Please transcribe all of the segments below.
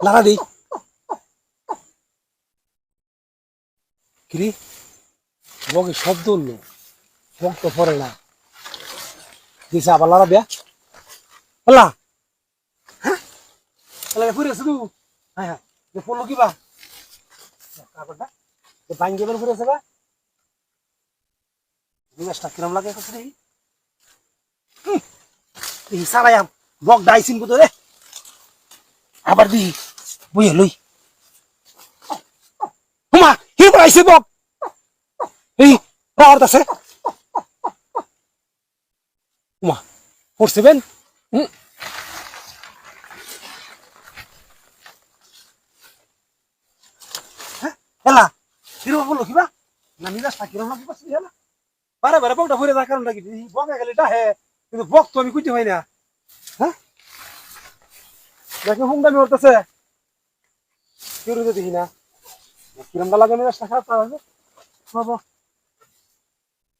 লাগা দি কিরে বগে শব্দ হলো বক তো পরে না দিছে আবার লাগা দিয়া হলা হ্যাঁ ফুরে শুধু হ্যাঁ হ্যাঁ পড়লো কিবা কাপড়টা ভাঙ্গে বের ফুরেছে বা জিনিসটা কিরম লাগে কাছে দেখি এই সারায়াম বক ডাইছিন কত রে আবার দি বইয়ে লই হুমা হি পড়াইছে বক এই পাওয়ার আছে হুমা পড়ছিবেন হ্যাঁ হেলা হিরো বলো কিবা না মিজাজটা কিরম লাগে কাছে হেলা বারে বারে বকটা ফুরে যাওয়ার কারণটা কি বকে গেলে ডাহে কিন্তু বক তো আমি খুঁজে পাই না হ্যাঁ দেখো হুমদামি করতেছে কেউ রুজে দেখি না কিরমটা লাগে মেজাজটা খারাপ হবে বাবা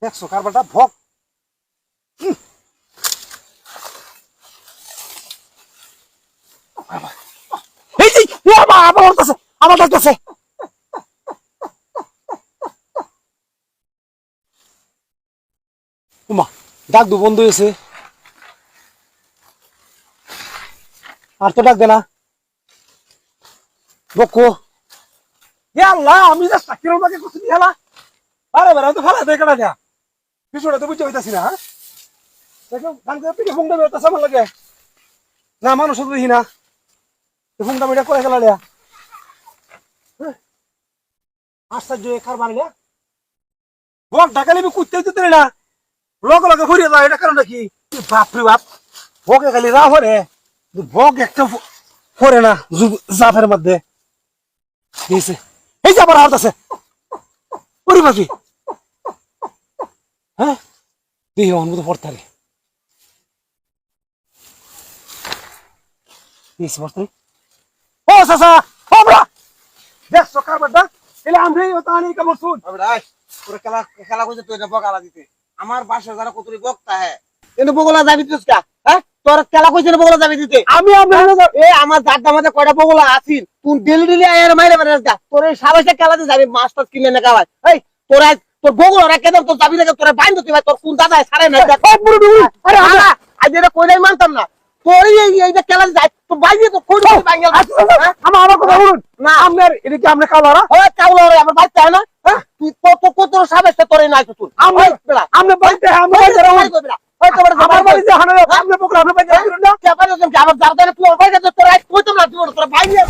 দেখছো কারবারটা ভক এই যে আবার করতেছে আবার ডাকতেছে উমা ডাক দু বন্ধ হয়েছে আর তো ডাক দে না বকো আল্লাহ আমি যা সাকির আমাকে কিছু দিয়ে হেলা আরে বেড়া তো ফেলা দেখে না যা পিছনে তো বুঝতে পাইতাছি না দেখো গান করে পিঠে ফুংটা বেরোতেছে আমার লাগে না মানুষ তো দেখি না ফুংটা মেটা করে গেল আশ্চর্য কার বানিলে বক ঢাকালে কুত্তে দিতে না লগে লগে ঘুরিয়ে যায় এটা কারণটা কি বাপরে বাপ বকে খালি রা হরে বক একটা পরে না জাফের মধ্যে এই যে আবার হাত আছে ওরে বাকি হ্যাঁ দেখি অনুভূত পড়তারে ও চাচা ও বড়া দেখছো কারবারটা এলে আমি ওটা আনি কেমন শুন খেলা খেলা করছে তুই বকালা দিতে আমার বাসায় যারা কত বক্তা হ্যাঁ কিন্তু বগলা যাবি তুই হ্যাঁ তোর খেলা কইছে বগলা যাবি দিতে আমি আমার দাদা মাঝে কয়টা বগলা আছিস তুই ডেলি ডেলি আয়ের মাইরে মারে যা তোর এই সাবাসে খেলাতে যাবি মাস্টার কিনে না খাওয়াই এই তোরা তোর বগলা রাখে তোর যাবি না তোরা বাইন দিতে ভাই তোর কোন দাদা সারে না আরে আজ এটা কইলাই মানতাম না তোর এই যে খেলা যায় তো বাইরে তো কই বাঙ্গাল আমার কথা বলুন না আপনার এটা কি আপনি কাউলারা ওই কাউলারা আমার বাচ্চা হয় না হ্যাঁ তুই কত সাবাসে তোরে নাই তো তুই আপনি বলতে আমি আমার বাড়িতে হানো আপনি বকরা আপনি বাইরে না কে পারে আমার জারদারে তুই বাইরে তোরা কইতাম না তোরা বাইরে